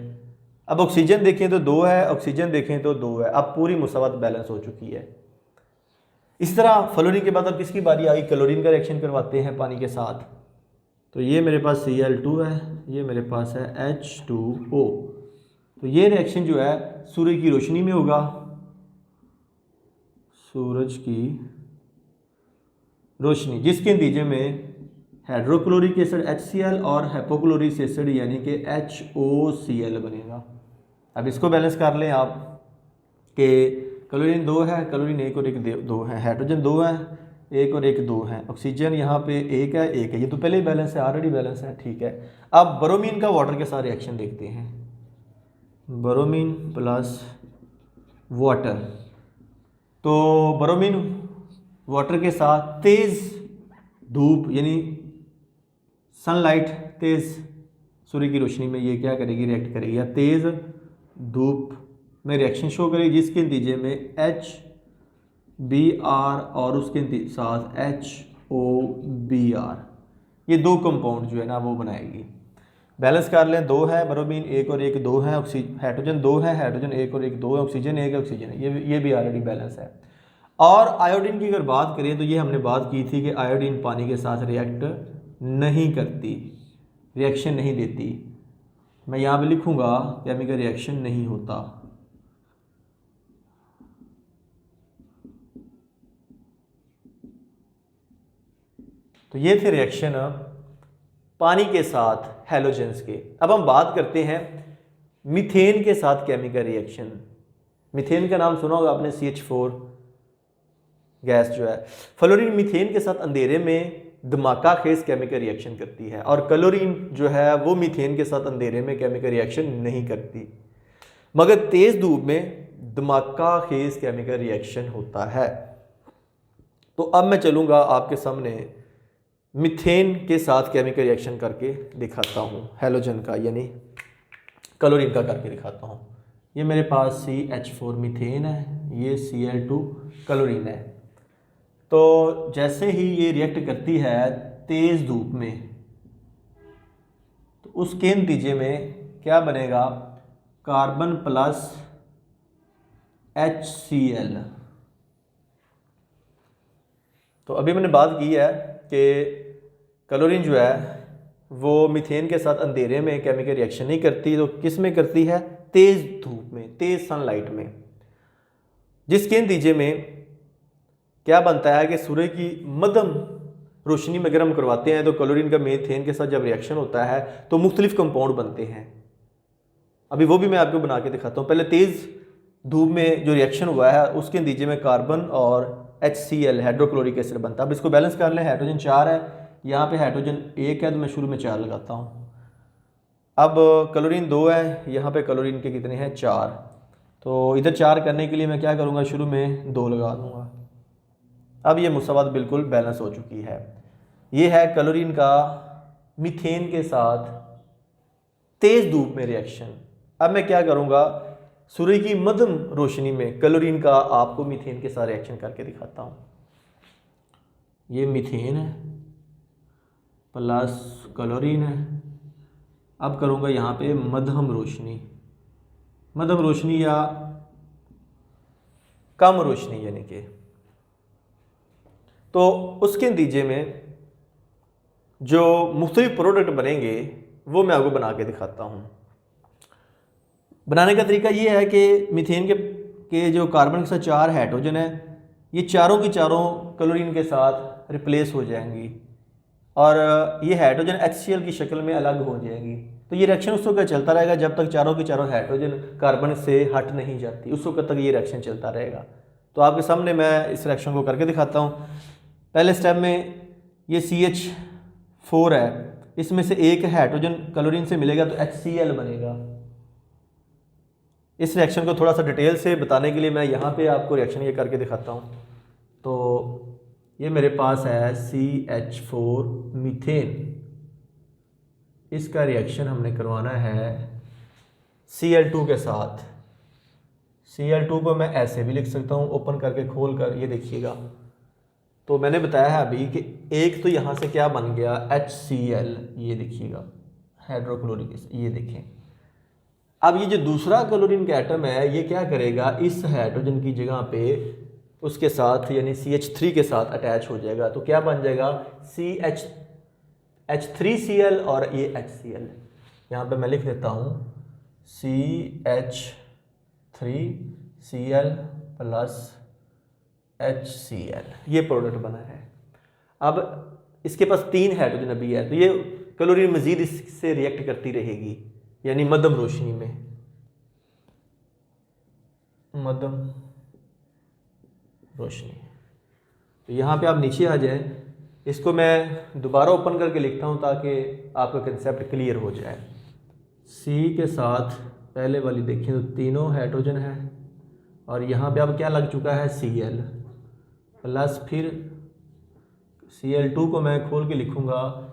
अब ऑक्सीजन देखें तो 2 है, ऑक्सीजन देखें तो 2 है, अब पूरी मुसावत बैलेंस हो चुकी है। इस तरह फ्लोरीन के बाद अब किसकी बारी आई, क्लोरीन का रिएक्शन करवाते हैं पानी के साथ। तो ये मेरे पास Cl2 है, ये मेरे पास है H2O। तो ये रिएक्शन जो है सूरज की रोशनी में होगा, सूरज की रोशनी, जिसके नतीजे में हाइड्रोक्लोरिक एसिड HCl और हाइपोक्लोरिक एसिड यानी कि HOCl बनेगा। अब इसको बैलेंस कर लें आप कि क्लोरीन 2 है, क्लोरीन 1 और 1 2 है, हाइड्रोजन 2 है, 1 और 1 2 है, ऑक्सीजन यहाँ पे 1 है 1 है, ये तो पहले ही बैलेंस है, ऑलरेडी बैलेंस है, ठीक है। अब ब्रोमीन का वाटर के साथ रिएक्शन देखते हैं, ब्रोमीन प्लस वाटर। तो ब्रोमीन वाटर के साथ तेज़ धूप यानी सनलाइट, तेज़ सूर्य की रोशनी में ये क्या करेगी, रिएक्ट करेगी, या तेज़ धूप में रिएक्शन शो करेगी, जिसके नतीजे में HBr और उसके साथ HOBr, ये 2 कंपाउंड जो है ना वो बनाएगी। बैलेंस कर लें, 2 है ब्रोमीन, 1 और 1 2 है, हाइड्रोजन 2 है, हाइड्रोजन 1 और 1 2 है, ऑक्सीजन 1 है, ऑक्सीजन है, ये भी ऑलरेडी बैलेंस है। और आयोडीन की अगर बात करें तो ये हमने बात की थी कि आयोडीन पानी के साथ रिएक्ट नहीं करती, रिएक्शन नहीं देती। मैं यहाँ पे लिखूँगा केमिकल रिएक्शन नहीं होता। तो ये थे रिएक्शन पानी के साथ हैलोजेंस के। अब हम बात करते हैं मीथेन के साथ केमिकल रिएक्शन। मीथेन का नाम सुना होगा आपने, CH4 गैस जो है। फ्लोरीन मीथेन के साथ अंधेरे में धमाका खेज केमिकल रिएक्शन करती है, और क्लोरीन जो है वो मीथेन के साथ अंधेरे में केमिकल रिएक्शन नहीं करती, मगर तेज धूप में धमाका खेज केमिकल रिएक्शन होता है। तो अब मैं चलूँगा आपके सामने मीथेन के साथ केमिकल रिएक्शन करके दिखाता हूँ, हैलोजन का यानी क्लोरीन का करके दिखाता हूँ। ये मेरे पास CH4 मीथेन है, ये Cl2 क्लोरीन है। तो जैसे ही ये रिएक्ट करती है तेज़ धूप में, तो उसके नतीजे में क्या बनेगा, कार्बन प्लस HCl। तो अभी मैंने बात की है कि क्लोरीन जो है वो मीथेन के साथ अंधेरे में केमिकल रिएक्शन नहीं करती, तो किस में करती है, तेज़ धूप में, तेज़ सनलाइट में, जिसके नतीजे में क्या बनता है कि सूर्य की मध्यम रोशनी में अगर हम करवाते हैं तो क्लोरीन का मीथेन के साथ जब रिएक्शन होता है तो मुख्तलिफ कंपाउंड बनते हैं। अभी वो भी मैं आपको बना के दिखाता हूँ। पहले तेज़ धूप में जो रिएक्शन हुआ है उसके नतीजे में कार्बन और HCl हाइड्रोक्लोरिक एसिड बनता है। अब इसको बैलेंस कर लें, हाइड्रोजन 4 है, यहाँ पे हाइड्रोजन 1 है, तो मैं शुरू में 4 लगाता हूँ। अब क्लोरीन 2 है, यहाँ पे क्लोरीन के कितने हैं, 4। तो इधर 4 करने के लिए मैं क्या करूँगा, शुरू में 2 लगा दूँगा। अब ये मुसावत बिल्कुल बैलेंस हो चुकी है। ये है क्लोरीन का मीथेन के साथ तेज़ धूप में रिएक्शन। अब मैं क्या करूँगा, सूर्य की मध्यम रोशनी में क्लोरीन का आपको मीथेन के साथ रिएक्शन करके दिखाता हूँ। ये मीथेन है, प्लस क्लोरीन है। अब करूँगा यहाँ पे मध्यम रोशनी, मध्यम रोशनी या कम रोशनी यानी कि, तो उसके नतीजे में जो मुख्तलिफ प्रोडक्ट बनेंगे वो मैं आपको बना के दिखाता हूँ। बनाने का तरीका ये है कि मीथेन के जो कार्बन के साथ 4 हाइड्रोजन है, ये चारों की चारों क्लोरीन के साथ रिप्लेस हो जाएंगी और ये हाइड्रोजन HCl की शक्ल में अलग हो जाएंगी। तो ये रिएक्शन उस वक्त चलता रहेगा जब तक चारों की चारों हाइड्रोजन कार्बन से हट नहीं जाती, उस वक्त तक ये रिएक्शन चलता रहेगा। तो आपके सामने मैं इस रिएक्शन को करके दिखाता हूँ। पहले स्टेप में ये CH4 है, इसमें से एक हाइड्रोजन क्लोरीन से मिलेगा तो HCl बनेगा। इस रिएक्शन को थोड़ा सा डिटेल से बताने के लिए मैं यहाँ पे आपको रिएक्शन ये करके दिखाता हूँ। तो ये मेरे पास है CH4 मीथेन, इसका रिएक्शन हमने करवाना है Cl2 के साथ। Cl2 को मैं ऐसे भी लिख सकता हूँ, ओपन करके खोल कर, ये देखिएगा। तो मैंने बताया है अभी कि एक तो यहाँ से क्या बन गया HCl, ये देखिएगा हाइड्रोक्लोरिक एसिड, ये देखें। अब ये जो दूसरा क्लोरीन का एटम है ये क्या करेगा, इस हाइड्रोजन की जगह पे उसके साथ यानी CH3 के साथ अटैच हो जाएगा। तो क्या बन जाएगा H3Cl और ये HCl। यहाँ पे मैं लिख देता हूँ CH3Cl प्लस HCl, ये प्रोडक्ट बना है। अब इसके पास 3 हाइड्रोजन अभी है, तो ये क्लोरीन मजीद इससे रिएक्ट करती रहेगी यानी मध्यम रोशनी में, मध्यम रोशनी। तो यहाँ पे आप नीचे आ जाए, इसको मैं दोबारा ओपन करके लिखता हूँ ताकि आपका कंसेप्ट क्लियर हो जाए। C के साथ पहले वाली देखिए तो तीनों हाइड्रोजन है और यहाँ पे अब क्या लग चुका है Cl प्लस, फिर Cl2 को मैं खोल के लिखूँगा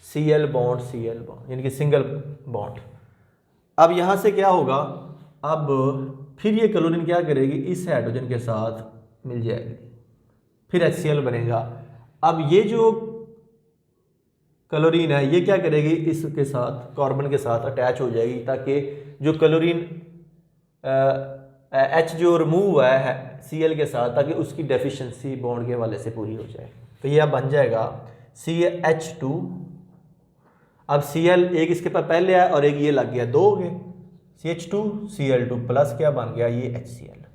Cl बॉन्ड यानी कि सिंगल बॉन्ड। अब यहाँ से क्या होगा, अब फिर ये क्लोरीन क्या करेगी, इस हाइड्रोजन के साथ मिल जाएगी, फिर HCl बनेगा। अब ये जो क्लोरीन है ये क्या करेगी, इसके साथ कार्बन के साथ अटैच हो जाएगी ताकि जो क्लोरीन H जो रिमूव हुआ है Cl के साथ, ताकि उसकी डेफिशिएंसी बॉन्ड के हवाले से पूरी हो जाए। तो ये अब बन जाएगा CH2। अब Cl एक इसके पास पहले है और एक ये लग गया, 2 हो गए, CH2Cl2 प्लस क्या बन गया ये HCl।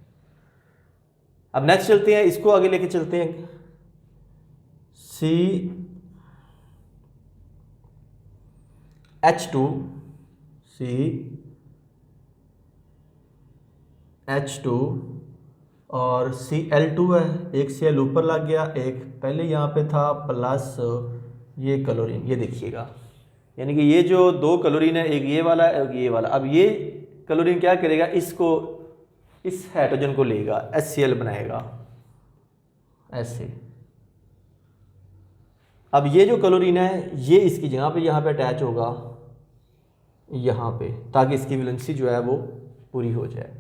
अब नेक्स्ट चलते हैं, इसको आगे लेके चलते हैं। CH2 और Cl2 है, एक Cl ऊपर लग गया, एक पहले यहाँ पे था, प्लस ये क्लोरीन, ये देखिएगा यानी कि ये जो 2 क्लोरीन है, एक ये वाला है एक ये वाला। अब ये क्लोरीन क्या करेगा, इसको इस हाइड्रोजन को लेगा, HCl बनाएगा ऐसे। अब ये जो क्लोरीन है ये इसकी जगह पे यहाँ पे अटैच होगा यहाँ पे, ताकि इसकी वैलेंसी जो है वो पूरी हो जाए।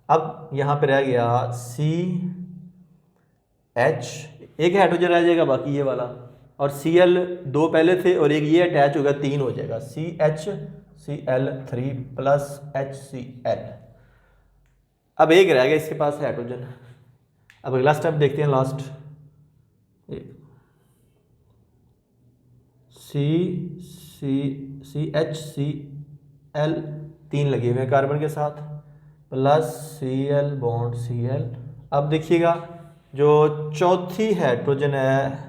अब यहाँ पे रह गया CH, एक हाइड्रोजन रह जाएगा बाकी ये वाला, और Cl 2 पहले थे और एक ये अटैच होगा, 3 हो जाएगा, CHCl3 प्लस HCl। अब एक रह गया इसके पास हाइड्रोजन। अब अगला स्टेप देखते हैं, लास्ट CHCl 3 लगे हुए हैं कार्बन के साथ, प्लस Cl बॉन्ड Cl। अब देखिएगा जो चौथी हाइड्रोजन है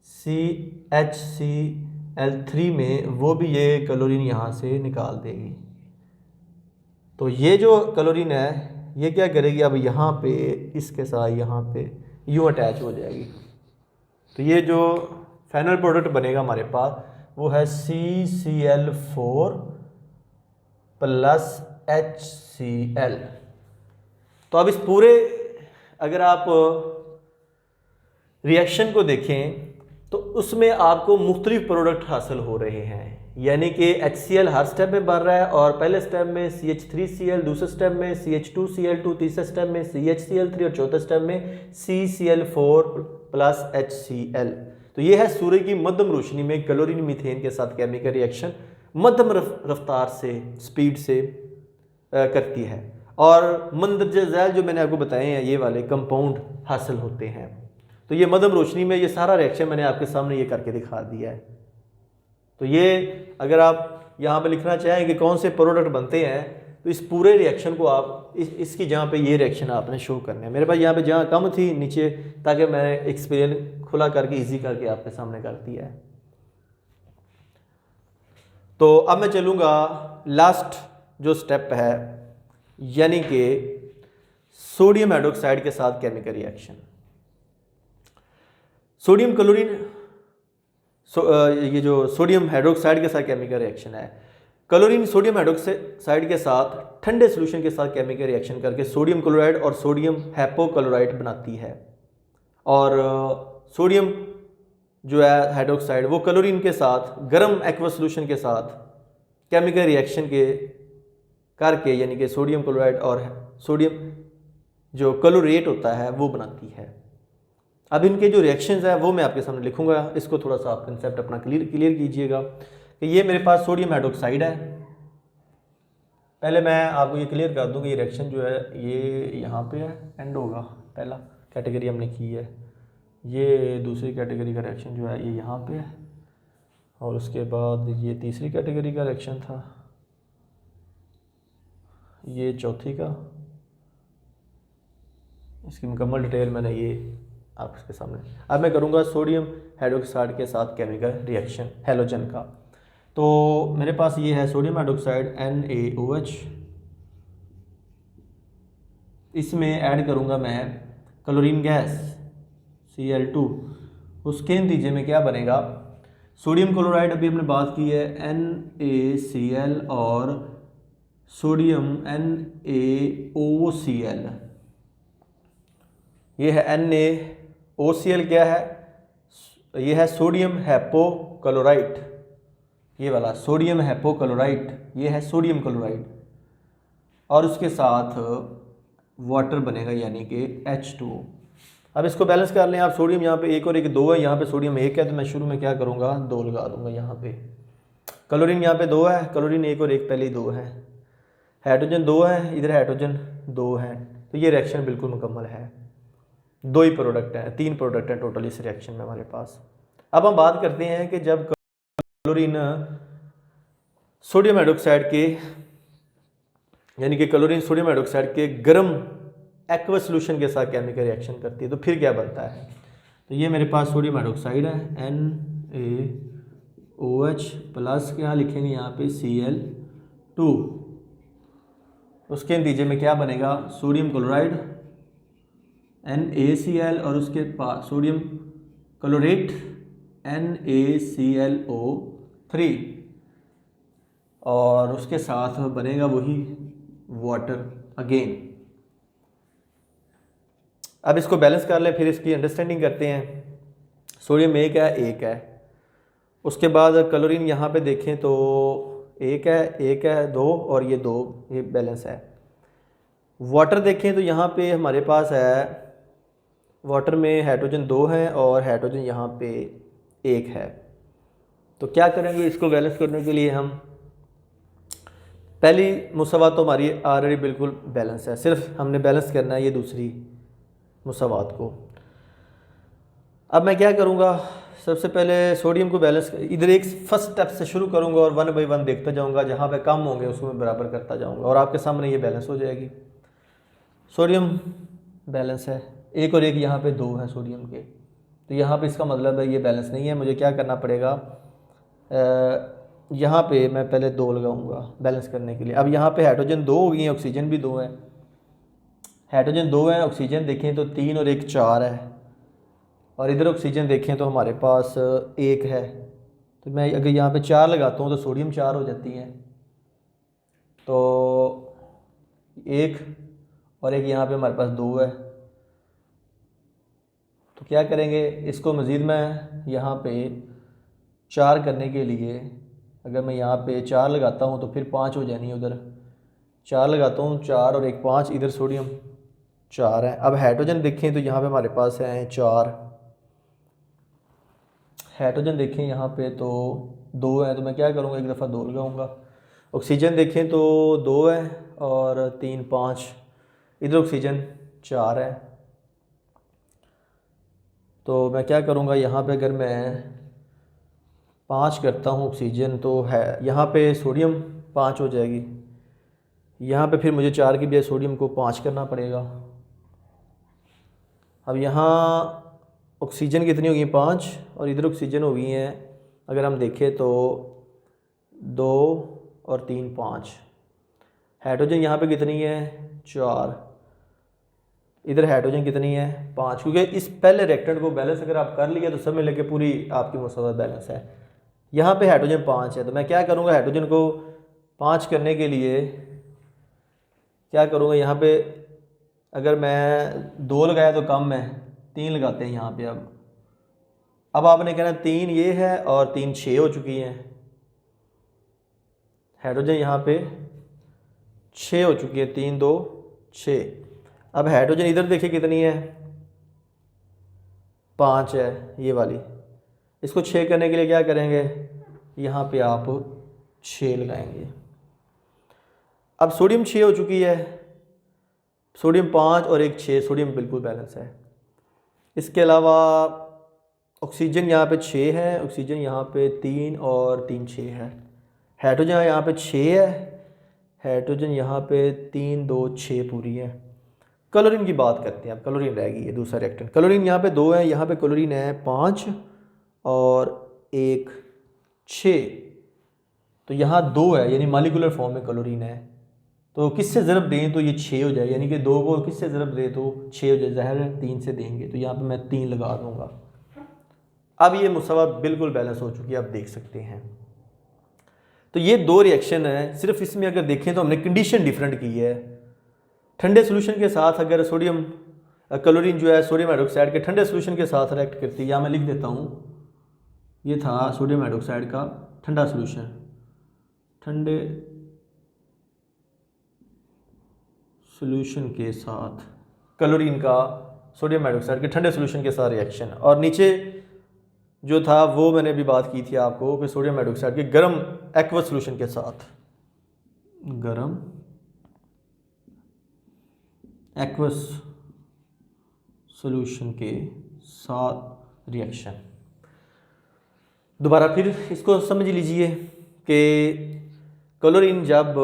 CHCl3 में, वो भी ये क्लोरीन यहाँ से निकाल देगी। तो ये जो क्लोरीन है ये क्या करेगी, अब यहाँ पे इसके साथ यहाँ पे यूँ अटैच हो जाएगी। तो ये जो फाइनल प्रोडक्ट बनेगा हमारे पास वो है CCl4 प्लस HCl। तो अब इस पूरे अगर आप रिएक्शन को देखें तो उसमें आपको मुख्तलिफ प्रोडक्ट हासिल हो रहे हैं, यानी कि HCl हर स्टेप में बढ़ रहा है, और पहले स्टेप में CH3Cl, दूसरे स्टेप में CH2Cl2, तीसरे स्टेप में CHCl3 और चौथे स्टेप में CCl4 प्लस HCl। तो ये है सूर्य की मध्यम रोशनी में क्लोरीन मीथेन के साथ केमिकल रिएक्शन मध्यम रफ्तार से, स्पीड से करती है, और मंदरजा झैल जो मैंने आपको बताए हैं ये वाले कंपाउंड हासिल होते हैं। तो ये मध्यम रोशनी में ये सारा रिएक्शन मैंने आपके सामने ये करके दिखा दिया है। तो ये अगर आप यहाँ पे लिखना चाहें कि कौन से प्रोडक्ट बनते हैं, तो इस पूरे रिएक्शन को आप इसकी जहाँ पे ये रिएक्शन आपने शो करना है। मेरे पास यहाँ पे जहाँ कम थी नीचे, ताकि मैंने एक्सपीरियंस खुला करके इजी करके आपके सामने कर दिया है। तो अब मैं चलूँगा लास्ट जो स्टेप है, यानी कि सोडियम हाइड्रोक्साइड के साथ केमिकल रिएक्शन। सोडियम क्लोरीन ये जो सोडियम हाइड्रोक्साइड के साथ केमिकल रिएक्शन है, क्लोरीन सोडियम हाइड्रोक्साइड के साथ ठंडे सोल्यूशन के साथ केमिकल रिएक्शन करके सोडियम क्लोराइड और सोडियम हाइपोक्लोराइट बनाती है। और सोडियम जो है हाइड्रोक्साइड वो क्लोरीन के साथ गर्म एक्वस सोल्यूशन के साथ केमिकल रिएक्शन के करके, यानी कि सोडियम क्लोराइड और सोडियम जो क्लोरेट होता है वो बनाती है। अब इनके जो रिएक्शंस हैं वो मैं आपके सामने लिखूंगा, इसको थोड़ा सा आप कंसेप्ट अपना क्लियर कीजिएगा कि ये मेरे पास सोडियम हाइड्रोक्साइड है। पहले मैं आपको ये क्लियर कर दूं कि ये रिएक्शन जो है ये यहाँ पे है, एंड होगा, पहला कैटेगरी हमने की है। ये दूसरी कैटेगरी का रिएक्शन जो है ये यहाँ पे है, और उसके बाद ये तीसरी कैटेगरी का रिएक्शन था, ये चौथी का। इसकी मुकम्मल डिटेल मैंने ये आपके सामने। अब मैं करूँगा सोडियम हाइड्रोक्साइड के साथ केमिकल रिएक्शन हैलोजन का। तो मेरे पास ये है सोडियम हाइड्रोक्साइड NaOH, इसमें ऐड करूँगा मैं क्लोरीन गैस Cl2। उसके नतीजे में क्या बनेगा, सोडियम क्लोराइड अभी हमने बात की है NaCl और सोडियम NaOCl। ये है NaOCl, क्या है, ये है सोडियम हाइपोक्लोराइट, ये वाला सोडियम हाइपोक्लोराइट, ये है सोडियम क्लोराइड, और उसके साथ वाटर बनेगा यानी कि H2O। अब इसको बैलेंस कर लें आप। सोडियम यहाँ पे 1 और 1 2 है, यहाँ पे सोडियम 1 है, तो मैं शुरू में क्या करूँगा 2 लगा दूँगा यहाँ पे। क्लोरीन यहाँ पे 2 है, क्लोरीन 1 और 1 पहले ही 2 है, हाइड्रोजन 2 है, इधर हाइड्रोजन 2 है, तो ये रिएक्शन बिल्कुल मुकम्मल है। 2 ही प्रोडक्ट हैं, 3 प्रोडक्ट हैं टोटल इस रिएक्शन में हमारे पास। अब हम बात करते हैं कि जब क्लोरीन सोडियम हाइड्रोक्साइड के, यानी कि क्लोरीन सोडियम हाइड्रोक्साइड के गर्म एक्वस सॉल्यूशन के साथ केमिकल रिएक्शन करती है, तो फिर क्या बनता है। तो ये मेरे पास सोडियम हाइड्रोक्साइड है NaOH प्लस, क्या लिखेंगे यहाँ पे Cl2। उसके नतीजे में क्या बनेगा, सोडियम क्लोराइड NaCl और उसके पास सोडियम क्लोरेट NaClO3, और उसके साथ बनेगा वही वाटर अगेन। अब इसको बैलेंस कर लें, फिर इसकी अंडरस्टैंडिंग करते हैं। सोडियम 1 है, 1 है, उसके बाद क्लोरीन यहाँ पे देखें तो 1 है 2 और ये 2, ये बैलेंस है। वाटर देखें तो यहाँ पे हमारे पास है, वाटर में हाइड्रोजन 2 है और हाइड्रोजन यहाँ पे 1 है। तो क्या करेंगे इसको बैलेंस करने के लिए, हम पहली मुसावात तो हमारी ऑलरेडी बिल्कुल बैलेंस है, सिर्फ हमने बैलेंस करना है ये दूसरी मुसावात को। अब मैं क्या करूँगा, सबसे पहले सोडियम को बैलेंस, इधर एक फर्स्ट स्टेप से शुरू करूँगा और 1 बाई 1 देखता जाऊँगा, जहाँ पे कम होंगे उसको मैं बराबर करता जाऊँगा और आपके सामने ये बैलेंस हो जाएगी। सोडियम बैलेंस है, 1 और 1 यहाँ पे 2 है सोडियम के, तो यहाँ पे इसका मतलब है ये बैलेंस नहीं है। मुझे क्या करना पड़ेगा, यहाँ पे मैं पहले 2 लगाऊंगा बैलेंस करने के लिए। अब यहाँ पे हाइड्रोजन 2 हो गई हैं, ऑक्सीजन भी 2 है, हाइड्रोजन 2 है, ऑक्सीजन देखें तो 3 और 1 4 है, और इधर ऑक्सीजन देखें तो हमारे पास 1 है। तो मैं अगर यहाँ पे 4 लगाता हूँ तो सोडियम 4 हो जाती है, तो 1 और 1 यहाँ पे हमारे पास 2 है। तो क्या करेंगे, इसको मज़ीद मैं यहाँ पे 4 करने के लिए, अगर मैं यहाँ पे 4 लगाता हूँ तो फिर 5 हो जानी है, उधर 4 लगाता हूँ, 4 और 1 5, इधर सोडियम 4 है। अब हाइड्रोजन देखें तो यहाँ पे हमारे पास है 4, हाइड्रोजन देखें यहाँ पे तो 2 है, तो मैं क्या करूँगा, एक दफ़ा 2 लगाऊंगा। ऑक्सीजन देखें तो 2 है और 3 5, इधर ऑक्सीजन 4 है। तो मैं क्या करूँगा, यहाँ पे अगर मैं 5 करता हूँ ऑक्सीजन तो है यहाँ पे सोडियम 5 हो जाएगी। यहाँ पे फिर मुझे 4 की बजाय सोडियम को 5 करना पड़ेगा। अब यहाँ ऑक्सीजन कितनी होगी, 5, और इधर ऑक्सीजन हो गई हैं अगर हम देखें तो 2 और 3 5। हाइड्रोजन यहाँ पे कितनी है, 4, इधर हाइड्रोजन कितनी है, 5। क्योंकि इस पहले रिएक्टेंट को बैलेंस अगर आप कर लिया तो समझ लें कि पूरी आपकी मुसव्वत बैलेंस है। यहाँ पे हाइड्रोजन 5 है, तो मैं क्या करूँगा, हाइड्रोजन को 5 करने के लिए क्या करूँगा, यहाँ पे अगर मैं 2 लगाया तो कम है, 3 लगाते हैं यहाँ पे। अब आपने कहना 3 ये है और 3 6 हो चुकी हैं। हाइड्रोजन यहाँ पे 6 हो चुकी है, 3 2 6। अब हाइड्रोजन इधर देखिए कितनी है, 5 है ये वाली। इसको 6 करने के लिए क्या करेंगे, यहाँ पे आप 6 लगाएंगे। अब सोडियम 6 हो चुकी है, सोडियम 5 और एक 6, सोडियम बिल्कुल बैलेंस है। इसके अलावा ऑक्सीजन यहाँ पे 6 है, ऑक्सीजन यहाँ पे 3 और 3 6 है। हाइड्रोजन यहाँ पे 6 है, हाइड्रोजन यहाँ पे 3 2 6 पूरी है। क्लोरीन की बात करते हैं, अब क्लोरीन रह गई है दूसरा रिएक्टेंट। क्लोरीन यहाँ पे 2 है, यहाँ पे क्लोरीन है 5 और 1 6। तो यहाँ 2 है, यानी मॉलिक्यूलर फॉर्म में क्लोरीन है। तो किससे ज़रब दें तो ये 6 हो जाए, यानी कि 2 को किससे ज़रब दें तो 6 हो जाए। ज़ाहिर है 3 से देंगे, तो यहाँ पे मैं 3 लगा दूँगा। अब ये मुसव्वत बिल्कुल बैलेंस हो चुकी है, आप देख सकते हैं। तो ये 2 रिएक्शन है, सिर्फ इसमें अगर देखें तो हमने कंडीशन डिफरेंट की है। ठंडे सोल्यूशन के साथ अगर सोडियम क्लोरीन जो है सोडियम हाइड्रोक्साइड के ठंडे सोल्यूशन के साथ रिएक्ट करती है, या मैं लिख देता हूँ, ये था सोडियम हाइड्रोक्साइड का ठंडा सोल्यूशन, ठंडे सोल्यूशन के साथ क्लोरीन का सोडियम हाइड्रोक्साइड के ठंडे सोल्यूशन के साथ रिएक्शन। और नीचे जो था वो मैंने भी बात की थी आपको कि सोडियम हाइड्रोक्साइड के गर्म एक्वस सोल्यूशन के साथ, गर्म एक्वस सोल्यूशन के साथ रिएक्शन। दोबारा फिर इसको समझ लीजिए कि क्लोरीन जब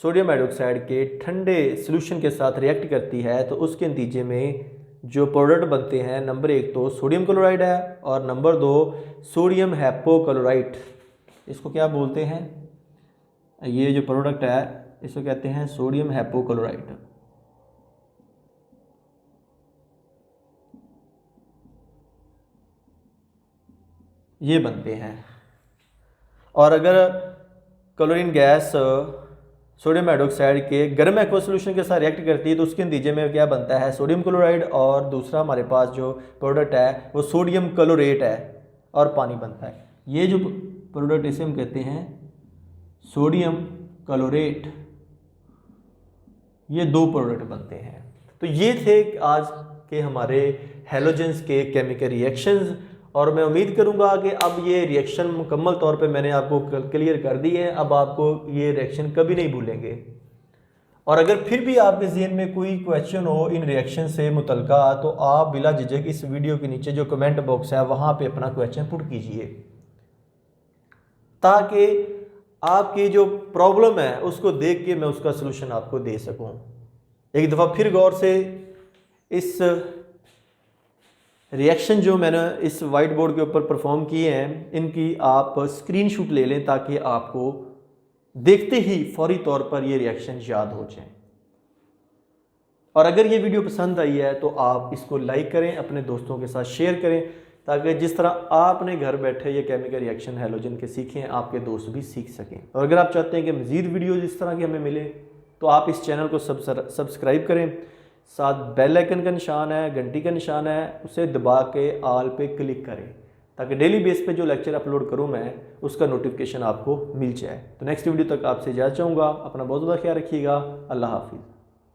सोडियम हाइड्रोक्साइड के ठंडे सोल्यूशन के साथ रिएक्ट करती है तो उसके नतीजे में जो प्रोडक्ट बनते हैं, नंबर 1 तो सोडियम क्लोराइड है और नंबर 2 सोडियम हाइपोक्लोराइट। इसको क्या बोलते हैं, ये जो प्रोडक्ट है इसको कहते हैं सोडियम हाइपोक्लोराइट। ये बनते हैं। और अगर क्लोरीन गैस सोडियम हाइड्रोक्साइड के गर्म एक्वस सोल्यूशन के साथ रिएक्ट करती है तो उसके नतीजे में क्या बनता है, सोडियम क्लोराइड, और दूसरा हमारे पास जो प्रोडक्ट है वो सोडियम क्लोरेट है और पानी बनता है। ये जो प्रोडक्ट इसे हम कहते हैं सोडियम क्लोरेट। ये 2 प्रोडक्ट बनते हैं। तो ये थे आज के हमारे हैलोजेंस के केमिकल रिएक्शंस, और मैं उम्मीद करूंगा कि अब ये रिएक्शन मुकम्मल तौर पे मैंने आपको क्लियर कर दी है। अब आपको ये रिएक्शन कभी नहीं भूलेंगे। और अगर फिर भी आपके ज़हन में कोई क्वेश्चन हो इन रिएक्शन से मुतल्लिका तो आप बिला झिझक इस वीडियो के नीचे जो कमेंट बॉक्स है वहाँ पे अपना क्वेश्चन पुट कीजिए, ताकि आपकी जो प्रॉब्लम है उसको देख के मैं उसका सलूशन आपको दे सकूँ। एक दफ़ा फिर गौर से इस रिएक्शन जो मैंने इस वाइट बोर्ड के ऊपर परफॉर्म किए हैं इनकी आप स्क्रीनशॉट ले लें, ताकि आपको देखते ही फौरी तौर पर ये रिएक्शन याद हो जाए। और अगर ये वीडियो पसंद आई है तो आप इसको लाइक करें, अपने दोस्तों के साथ शेयर करें, ताकि जिस तरह आपने घर बैठे ये केमिकल रिएक्शन हैलोजन के सीखें, आपके दोस्त भी सीख सकें। और अगर आप चाहते हैं कि मज़ीद वीडियोज़ इस तरह की हमें मिले तो आप इस चैनल को सब्सक्राइब करें, साथ बेल आइकन का निशान है, घंटी का निशान है, उसे दबा के ऑल पे क्लिक करें, ताकि डेली बेस पे जो लेक्चर अपलोड करूं मैं उसका नोटिफिकेशन आपको मिल जाए। तो नेक्स्ट वीडियो तक आपसे इजाज़त चाहूँगा। अपना बहुत ज़्यादा ख्याल रखिएगा। अल्लाह हाफिज़।